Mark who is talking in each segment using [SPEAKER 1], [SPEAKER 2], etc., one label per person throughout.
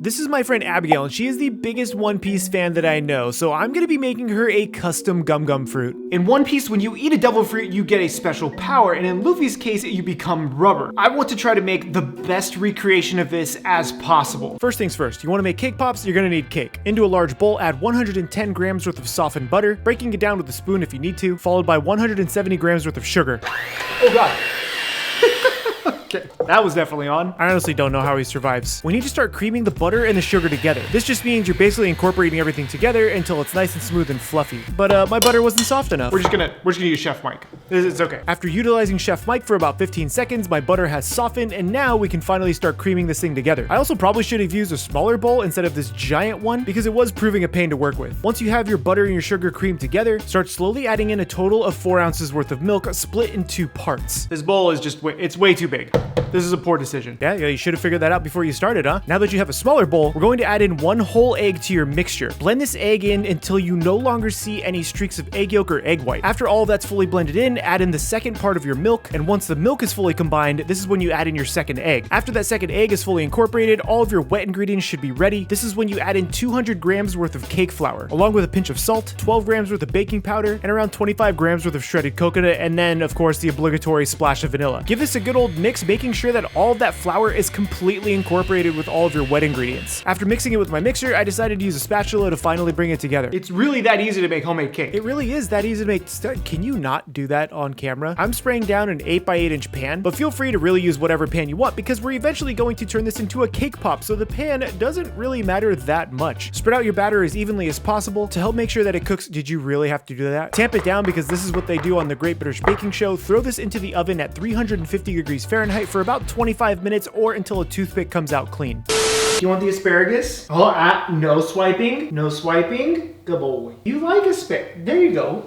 [SPEAKER 1] This is my friend Abigail, and she is the biggest One Piece fan that I know, so I'm gonna be making her a custom Gum Gum fruit.
[SPEAKER 2] In One Piece, when you eat a devil fruit, you get a special power, and in Luffy's case, you become rubber. I want to try to make the best recreation of this as possible.
[SPEAKER 1] First things first, you wanna make cake pops, you're gonna need cake. Into a large bowl, add 110 grams worth of softened butter, breaking it down with a spoon if you need to, followed by 170 grams worth of sugar.
[SPEAKER 2] Oh god. Okay, that was definitely on.
[SPEAKER 1] I honestly don't know how he survives. We need to start creaming the butter and the sugar together. This just means you're basically incorporating everything together until it's nice and smooth and fluffy. But my butter wasn't soft enough.
[SPEAKER 2] We're just gonna use Chef Mike. It's okay.
[SPEAKER 1] After utilizing Chef Mike for about 15 seconds, my butter has softened, and now we can finally start creaming this thing together. I also probably should have used a smaller bowl instead of this giant one because it was proving a pain to work with. Once you have your butter and your sugar creamed together, start slowly adding in a total of 4 ounces worth of milk split in 2 parts.
[SPEAKER 2] This bowl is just it's way too big. This is a poor decision.
[SPEAKER 1] Yeah, you should have figured that out before you started, huh? Now that you have a smaller bowl, we're going to add in 1 whole egg to your mixture. Blend this egg in until you no longer see any streaks of egg yolk or egg white. After all of that's fully blended in, add in the second part of your milk, and once the milk is fully combined, this is when you add in your second egg. After that second egg is fully incorporated, all of your wet ingredients should be ready. This is when you add in 200 grams worth of cake flour, along with a pinch of salt, 12 grams worth of baking powder, and around 25 grams worth of shredded coconut, and then, of course, the obligatory splash of vanilla. Give this a good old mix, making sure that all of that flour is completely incorporated with all of your wet ingredients. After mixing it with my mixer, I decided to use a spatula to finally bring it together.
[SPEAKER 2] It's really that easy to make homemade cake.
[SPEAKER 1] It really is that easy to make. Can you not do that on camera? I'm spraying down an 8x8 inch pan, but feel free to really use whatever pan you want because we're eventually going to turn this into a cake pop, so the pan doesn't really matter that much. Spread out your batter as evenly as possible to help make sure that it cooks. Did you really have to do that? Tamp it down because this is what they do on the Great British Baking Show. Throw this into the oven at 350 degrees Fahrenheit for about 25 minutes or until a toothpick comes out clean.
[SPEAKER 2] Do you want the asparagus? Oh, no swiping. No swiping. Good boy. You like asparagus. There you go.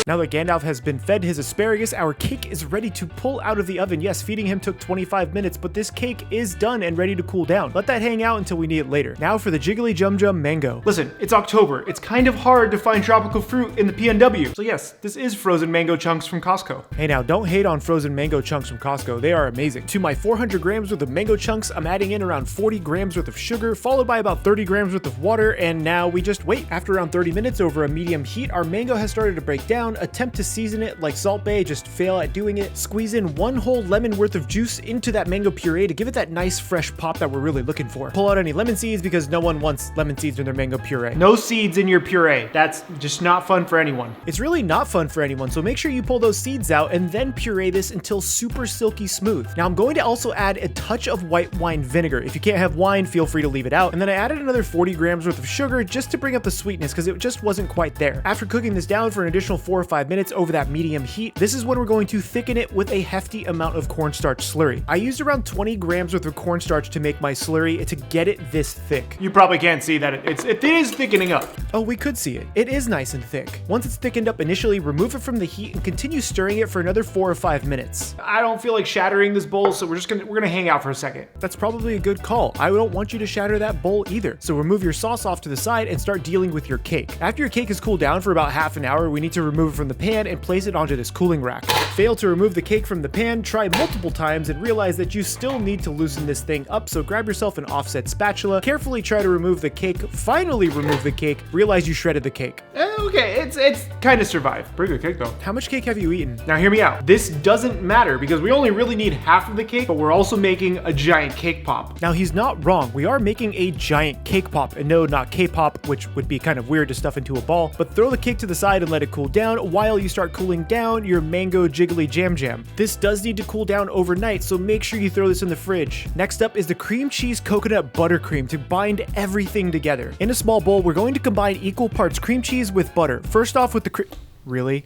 [SPEAKER 1] Now that Gandalf has been fed his asparagus, our cake is ready to pull out of the oven. Yes, feeding him took 25 minutes, but this cake is done and ready to cool down. Let that hang out until we need it later. Now for the Jiggly Jum Jum Mango.
[SPEAKER 2] Listen, it's October. It's kind of hard to find tropical fruit in the PNW. So yes, this is frozen mango chunks from Costco.
[SPEAKER 1] Hey now, don't hate on frozen mango chunks from Costco. They are amazing. To my 400 grams worth of mango chunks, I'm adding in around 40 grams worth of sugar, followed by about 30 grams worth of water, and now we just wait. After around 30 minutes over a medium heat, our mango has started to break down. Attempt to season it like Salt Bae, just fail at doing it. Squeeze in 1 whole lemon worth of juice into that mango puree to give it that nice fresh pop that we're really looking for. Pull out any lemon seeds because no one wants lemon seeds in their mango puree.
[SPEAKER 2] No seeds in your puree. That's just not fun for anyone.
[SPEAKER 1] It's really not fun for anyone, so make sure you pull those seeds out and then puree this until super silky smooth. Now I'm going to also add a touch of white wine vinegar. If you can't have wine, feel free to leave it out. And then I added another 40 grams worth of sugar just to bring up the sweetness because it just wasn't quite there. After cooking this down for an additional 4 or 5 minutes over that medium heat, this is when we're going to thicken it with a hefty amount of cornstarch slurry. I used around 20 grams worth of cornstarch to make my slurry to get it this thick.
[SPEAKER 2] You probably can't see that it is thickening up.
[SPEAKER 1] Oh, we could see it. It is nice and thick. Once it's thickened up initially, remove it from the heat and continue stirring it for another 4 or 5 minutes.
[SPEAKER 2] I don't feel like shattering this bowl, so we're gonna hang out for a second.
[SPEAKER 1] That's probably a good call. I don't want you to shatter that bowl either. So remove your sauce off to the side and start dealing with your cake. After your cake has cooled down for about half an hour, we need to remove it from the pan and place it onto this cooling rack. Fail to remove the cake from the pan, try multiple times and realize that you still need to loosen this thing up, so grab yourself an offset spatula, carefully try to remove the cake, finally remove the cake, realize you shredded the cake.
[SPEAKER 2] Okay, it's kind of survived. Pretty good cake though.
[SPEAKER 1] How much cake have you eaten?
[SPEAKER 2] Now hear me out. This doesn't matter because we only really need half of the cake, but we're also making a giant cake pop.
[SPEAKER 1] Now he's not wrong. We are making a giant cake pop, and no, not K-pop, which would be kind of weird to stuff into a ball, but throw the cake to the side and let it cool down while you start cooling down your mango jiggly jam jam. This does need to cool down overnight, so make sure you throw this in the fridge. Next up is the cream cheese coconut buttercream to bind everything together. In a small bowl, we're going to combine equal parts cream cheese with butter. First off with the Really?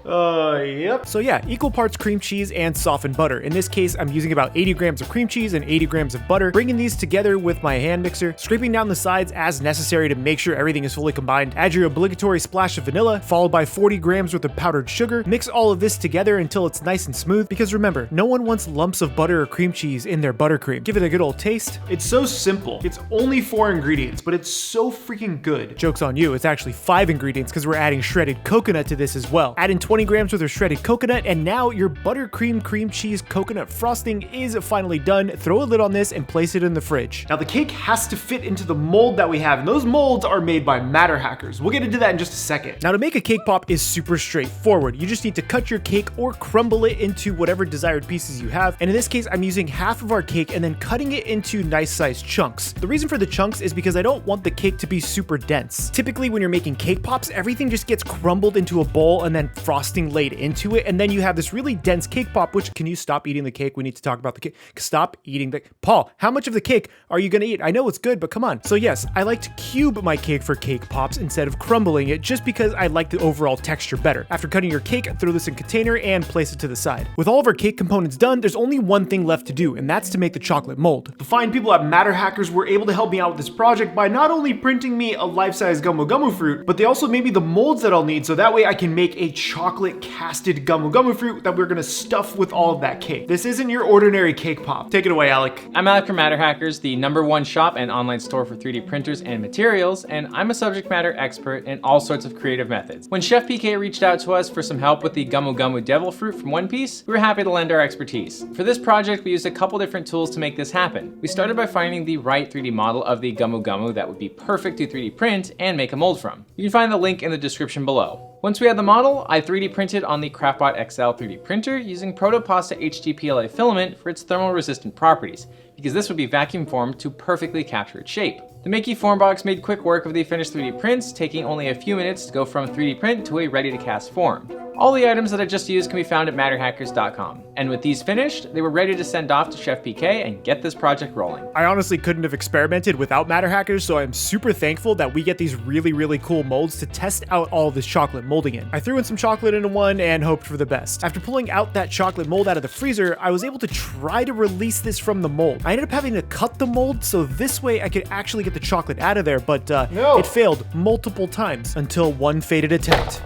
[SPEAKER 2] Yep.
[SPEAKER 1] So yeah, equal parts cream cheese and softened butter. In this case, I'm using about 80 grams of cream cheese and 80 grams of butter, bringing these together with my hand mixer, scraping down the sides as necessary to make sure everything is fully combined. Add your obligatory splash of vanilla, followed by 40 grams worth of powdered sugar. Mix all of this together until it's nice and smooth, because remember, no one wants lumps of butter or cream cheese in their buttercream. Give it a good old taste.
[SPEAKER 2] It's so simple. It's only 4 ingredients, but it's so freaking good.
[SPEAKER 1] Joke's on you, it's actually 5 ingredients because we're adding shredded coconut to this as well. Add in 20 20 grams worth of shredded coconut, and now your buttercream cream cheese coconut frosting is finally done. Throw a lid on this and place it in the fridge.
[SPEAKER 2] Now the cake has to fit into the mold that we have, and those molds are made by MatterHackers. We'll get into that in just a second.
[SPEAKER 1] Now to make a cake pop is super straightforward. You just need to cut your cake or crumble it into whatever desired pieces you have, and in this case I'm using half of our cake and then cutting it into nice sized chunks. The reason for the chunks is because I don't want the cake to be super dense. Typically when you're making cake pops, everything just gets crumbled into a bowl and then frosting laid into it, and then you have this really dense cake pop, which, can you stop eating the cake? We need to talk about the cake. Stop eating the... Paul, how much of the cake are you gonna eat? I know it's good, but come on. So yes, I like to cube my cake for cake pops instead of crumbling it, just because I like the overall texture better. After cutting your cake, throw this in a container and place it to the side. With all of our cake components done, there's only one thing left to do, and that's to make the chocolate mold.
[SPEAKER 2] The fine people at MatterHackers were able to help me out with this project by not only printing me a life-size Gummo Gummo fruit, but they also made me the molds that I'll need, so that way I can make a chocolate casted Gummo Gummo fruit that we're gonna stuff with all of that cake. This isn't your ordinary cake pop. Take it away, Alec.
[SPEAKER 3] I'm Alec from MatterHackers, the #1 shop and online store for 3D printers and materials, and I'm a subject matter expert in all sorts of creative methods. When CHEFPK reached out to us for some help with the Gummo Gummo Devil Fruit from One Piece, we were happy to lend our expertise. For this project, we used a couple different tools to make this happen. We started by finding the right 3D model of the Gummo Gummo that would be perfect to 3D print and make a mold from. You can find the link in the description below. Once we had the model, I 3D printed on the Craftbot XL 3D printer using Protopasta HDPLA filament for its thermal resistant properties, because this would be vacuum formed to perfectly capture its shape. The Mickey form box made quick work of the finished 3D prints, taking only a few minutes to go from 3D print to a ready to cast form. All the items that I just used can be found at MatterHackers.com. And with these finished, they were ready to send off to CHEFPK and get this project rolling.
[SPEAKER 1] I honestly couldn't have experimented without MatterHackers, so I'm super thankful that we get these really cool molds to test out all this chocolate molding in. I threw in some chocolate into one and hoped for the best. After pulling out that chocolate mold out of the freezer, I was able to try to release this from the mold. I ended up having to cut the mold so this way I could actually get the chocolate out of there, but it failed multiple times until one fated attempt.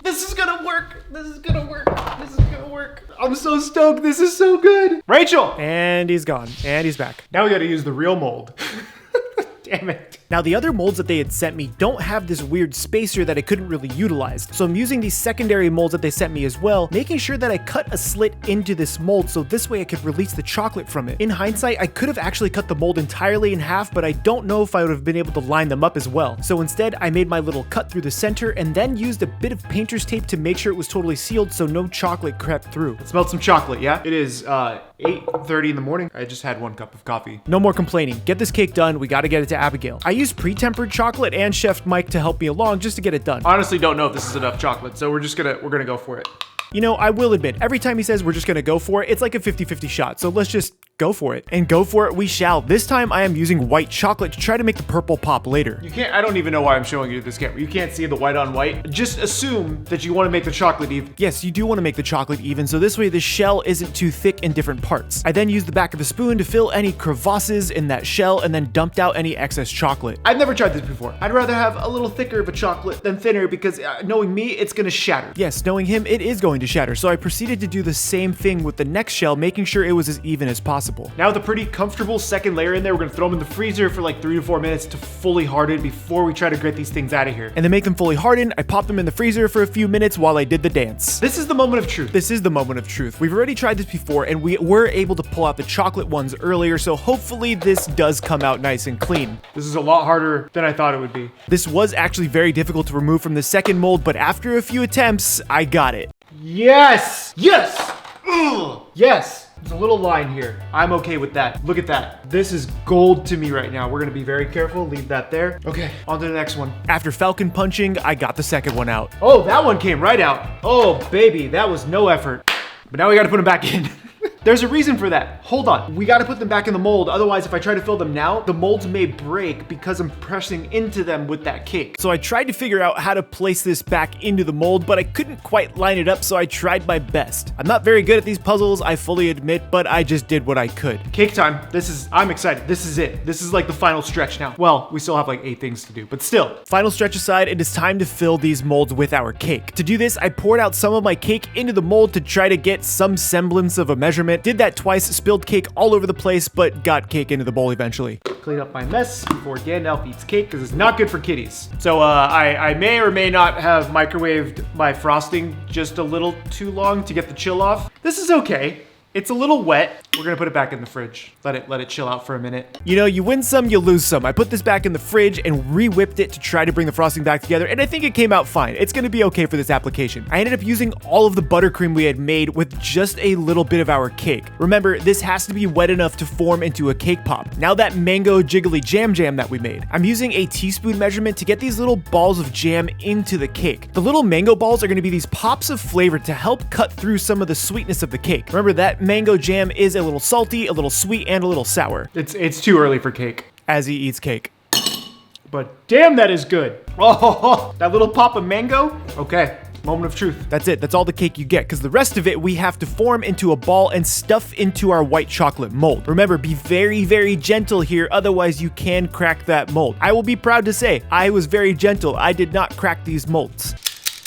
[SPEAKER 2] This is gonna work. This is gonna work. This is gonna work. I'm so stoked. This is so good. Rachel!
[SPEAKER 1] And he's gone. And he's back.
[SPEAKER 2] Now we gotta use the real mold. Damn it.
[SPEAKER 1] Now the other molds that they had sent me don't have this weird spacer that I couldn't really utilize, so I'm using these secondary molds that they sent me as well, making sure that I cut a slit into this mold so this way I could release the chocolate from it. In hindsight, I could have actually cut the mold entirely in half, but I don't know if I would have been able to line them up as well. So instead, I made my little cut through the center and then used a bit of painter's tape to make sure it was totally sealed so no chocolate crept through.
[SPEAKER 2] Smelled some chocolate, yeah? It is 8:30 in the morning. I just had 1 cup of coffee.
[SPEAKER 1] No more complaining. Get this cake done. We gotta get it to Abigail. I used pre-tempered chocolate and Chef Mike to help me along just to get it done.
[SPEAKER 2] Honestly, don't know if this is enough chocolate, so we're gonna go for it.
[SPEAKER 1] You know, I will admit, every time he says we're just gonna go for it, it's like a 50-50 shot, so let's just go for it. And go for it we shall. This time I am using white chocolate to try to make the purple pop later.
[SPEAKER 2] I don't even know why I'm showing you this camera. You can't see the white on white. Just assume that you want to make the chocolate even.
[SPEAKER 1] Yes, you do want to make the chocolate even, so this way the shell isn't too thick in different parts. I then used the back of a spoon to fill any crevasses in that shell and then dumped out any excess chocolate.
[SPEAKER 2] I've never tried this before. I'd rather have a little thicker of a chocolate than thinner because knowing me, it's gonna shatter.
[SPEAKER 1] Yes, knowing him, it is going to shatter, so I proceeded to do the same thing with the next shell, making sure it was as even as possible.
[SPEAKER 2] Now with a pretty comfortable second layer in there, we're gonna throw them in the freezer for like 3 to 4 minutes to fully harden before we try to get these things out of here.
[SPEAKER 1] And to make them fully harden, I popped them in the freezer for a few minutes while I did the dance.
[SPEAKER 2] This is the moment of truth.
[SPEAKER 1] This is the moment of truth. We've already tried this before and we were able to pull out the chocolate ones earlier, so hopefully this does come out nice and clean.
[SPEAKER 2] This is a lot harder than I thought it would be.
[SPEAKER 1] This was actually very difficult to remove from the second mold, but after a few attempts, I got it.
[SPEAKER 2] Yes! Yes! Ugh! Yes! There's a little line here. I'm okay with that. Look at that. This is gold to me right now. We're gonna be very careful. Leave that there. Okay, on to the next one.
[SPEAKER 1] After falcon punching, I got the second one out.
[SPEAKER 2] Oh, that one came right out. Oh, baby, that was no effort. But now we gotta put them back in. There's a reason for that. Hold on. We got to put them back in the mold. Otherwise, if I try to fill them now, the molds may break because I'm pressing into them with that cake.
[SPEAKER 1] So I tried to figure out how to place this back into the mold, but I couldn't quite line it up, so I tried my best. I'm not very good at these puzzles, I fully admit, but I just did what I could.
[SPEAKER 2] Cake time. I'm excited. This is it. This is like the final stretch now. Well, we still have like 8 things to do, but still.
[SPEAKER 1] Final stretch aside, it is time to fill these molds with our cake. To do this, I poured out some of my cake into the mold to try to get some semblance of a measurement, moment. Did that twice, spilled cake all over the place, but got cake into the bowl eventually.
[SPEAKER 2] Clean up my mess before Gandalf eats cake because it's not good for kitties. So I may or may not have microwaved my frosting just a little too long to get the chill off. This is okay. It's a little wet. We're gonna put it back in the fridge. Let it chill out for a minute.
[SPEAKER 1] You know, you win some, you lose some. I put this back in the fridge and re-whipped it to try to bring the frosting back together, and I think it came out fine. It's gonna be okay for this application. I ended up using all of the buttercream we had made with just a little bit of our cake. Remember, this has to be wet enough to form into a cake pop. Now that mango jiggly jam that we made, I'm using a teaspoon measurement to get these little balls of jam into the cake. The little mango balls are gonna be these pops of flavor to help cut through some of the sweetness of the cake. Remember, that mango jam is a little salty, a little sweet, and a little sour.
[SPEAKER 2] It's too early for cake.
[SPEAKER 1] As he eats cake.
[SPEAKER 2] But damn, that is good. Oh, that little pop of mango. Okay, moment of truth.
[SPEAKER 1] That's it. That's all the cake you get, because the rest of it we have to form into a ball and stuff into our white chocolate mold. Remember, be very, very gentle here, otherwise you can crack that mold. I will be proud to say, I was very gentle. I did not crack these molds.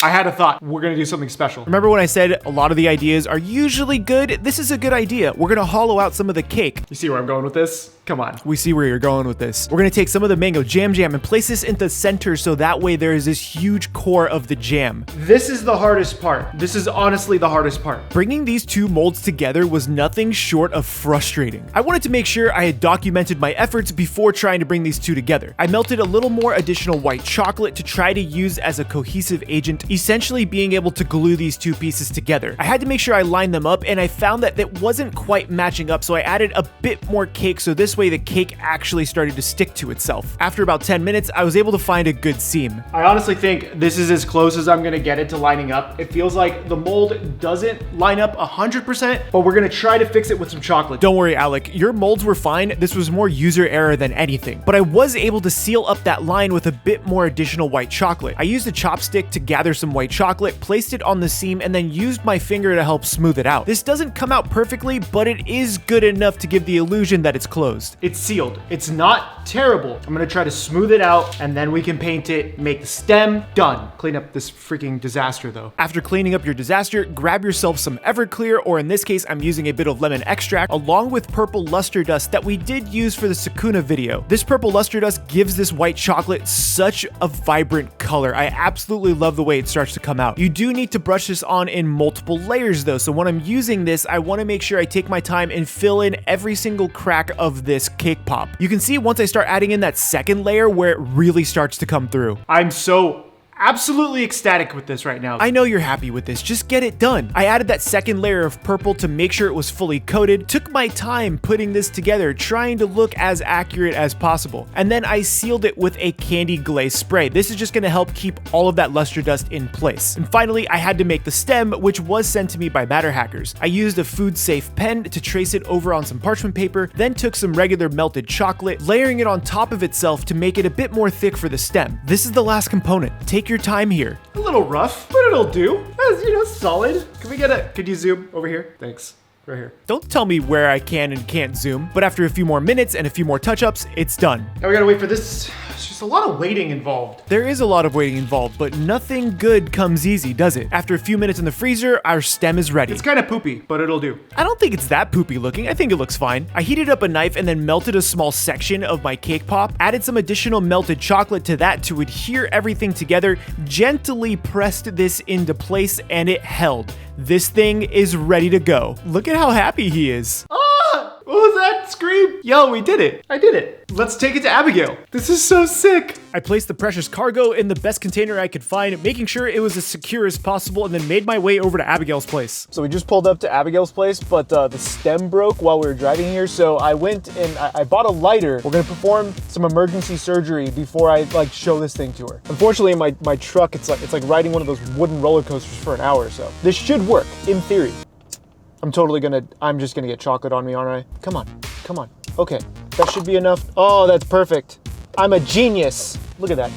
[SPEAKER 2] I had a thought. We're gonna do something special.
[SPEAKER 1] Remember when I said a lot of the ideas are usually good? This is a good idea. We're gonna hollow out some of the cake.
[SPEAKER 2] You see where I'm going with this? Come on.
[SPEAKER 1] We see where you're going with this. We're gonna take some of the mango jam and place this in the center so that way there is this huge core of the jam.
[SPEAKER 2] This is the hardest part. This is honestly the hardest part.
[SPEAKER 1] Bringing these two molds together was nothing short of frustrating. I wanted to make sure I had documented my efforts before trying to bring these two together. I melted a little more additional white chocolate to try to use as a cohesive agent, essentially being able to glue these two pieces together. I had to make sure I lined them up, and I found that it wasn't quite matching up, so I added a bit more cake so this way the cake actually started to stick to itself. After about 10 minutes, I was able to find a good seam.
[SPEAKER 2] I honestly think this is as close as I'm gonna get it to lining up. It feels like the mold doesn't line up 100%, but we're gonna try to fix it with some chocolate.
[SPEAKER 1] Don't worry, Alec, your molds were fine. This was more user error than anything, but I was able to seal up that line with a bit more additional white chocolate. I used a chopstick to gather some white chocolate, placed it on the seam, and then used my finger to help smooth it out. This doesn't come out perfectly, but it is good enough to give the illusion that it's closed.
[SPEAKER 2] It's sealed. It's not terrible. I'm gonna try to smooth it out, and then we can paint it, make the stem, done. Clean up this freaking disaster though.
[SPEAKER 1] After cleaning up your disaster, grab yourself some Everclear, or in this case, I'm using a bit of lemon extract, along with purple luster dust that we did use for the Sakuna video. This purple luster dust gives this white chocolate such a vibrant color. I absolutely love the way it starts to come out. You do need to brush this on in multiple layers though, so when I'm using this, I want to make sure I take my time and fill in every single crack of this cake pop. You can see once I start adding in that second layer where it really starts to come through.
[SPEAKER 2] I'm so absolutely ecstatic with this right now.
[SPEAKER 1] I know you're happy with this, just get it done. I added that second layer of purple to make sure it was fully coated, took my time putting this together, trying to look as accurate as possible. And then I sealed it with a candy glaze spray. This is just gonna help keep all of that luster dust in place. And finally, I had to make the stem, which was sent to me by MatterHackers. I used a food safe pen to trace it over on some parchment paper, then took some regular melted chocolate, layering it on top of itself to make it a bit more thick for the stem. This is the last component. Take your time here.
[SPEAKER 2] A little rough, but it'll do. That's, you know, solid. Could you zoom over here? Thanks. Right here.
[SPEAKER 1] Don't tell me where I can and can't zoom, but after a few more minutes and a few more touch-ups, it's done.
[SPEAKER 2] Now we gotta wait for this. There's just a lot of waiting involved.
[SPEAKER 1] There is a lot of waiting involved, but nothing good comes easy, does it? After a few minutes in the freezer, our stem is ready.
[SPEAKER 2] It's kind of poopy, but it'll do.
[SPEAKER 1] I don't think it's that poopy looking. I think it looks fine. I heated up a knife and then melted a small section of my cake pop, added some additional melted chocolate to that to adhere everything together, gently pressed this into place, and it held. This thing is ready to go. Look at how happy he is.
[SPEAKER 2] Ah! What was that scream? Yo, we did it. I did it. Let's take it to Abigail. This is so sick.
[SPEAKER 1] I placed the precious cargo in the best container I could find, making sure it was as secure as possible, and then made my way over to Abigail's place.
[SPEAKER 4] So we just pulled up to Abigail's place, but the stem broke while we were driving here. So I went and I bought a lighter. We're gonna perform some emergency surgery before I show this thing to her. Unfortunately, my truck, it's like riding one of those wooden roller coasters for an hour or so. This should work in theory. I'm just gonna get chocolate on me, aren't I? Come on. Okay, that should be enough. Oh, that's perfect. I'm a genius. Look at that.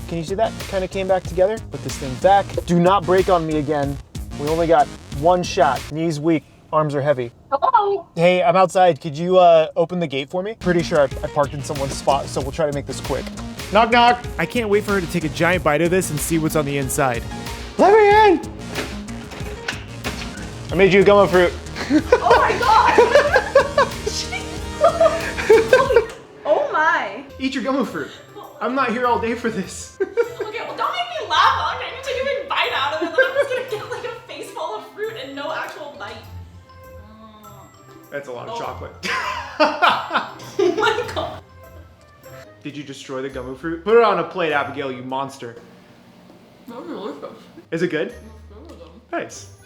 [SPEAKER 4] Can you see that? Kind of came back together. Put this thing back. Do not break on me again. We only got one shot. Knees weak, arms are heavy.
[SPEAKER 5] Hello?
[SPEAKER 4] Hey, I'm outside. Could you open the gate for me? Pretty sure I parked in someone's spot, so we'll try to make this quick.
[SPEAKER 2] Knock, knock.
[SPEAKER 1] I can't wait for her to take a giant bite of this and see what's on the inside.
[SPEAKER 2] Let me in. I made you a gummo fruit.
[SPEAKER 5] Oh my god! Oh my.
[SPEAKER 2] Eat your gummo fruit. I'm not here all day for this.
[SPEAKER 5] Okay, well don't make me laugh. Okay, you take a big bite out of it, then I'm just gonna get like a face full of fruit and no actual bite.
[SPEAKER 2] That's a lot of chocolate.
[SPEAKER 5] Oh my god.
[SPEAKER 2] Did you destroy the gummo fruit? Put it on a plate, Abigail, you monster.
[SPEAKER 5] That was delicious.
[SPEAKER 2] Is it good? Nice.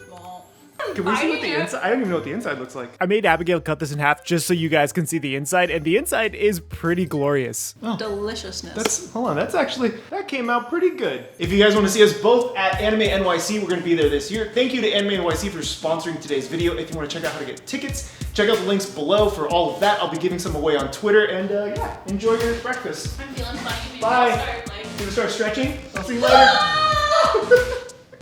[SPEAKER 2] Can we see what the inside? I don't even know what the inside looks like.
[SPEAKER 1] I made Abigail cut this in half just so you guys can see the inside, and the inside is pretty glorious.
[SPEAKER 5] Deliciousness.
[SPEAKER 2] Hold on, that came out pretty good. If you guys want to see us both at Anime NYC, we're going to be there this year. Thank you to Anime NYC for sponsoring today's video. If you want to check out how to get tickets, check out the links below for all of that. I'll be giving some away on Twitter, and yeah, enjoy your breakfast.
[SPEAKER 5] I'm feeling funny.
[SPEAKER 2] Bye. Gonna start stretching. I'll see you later.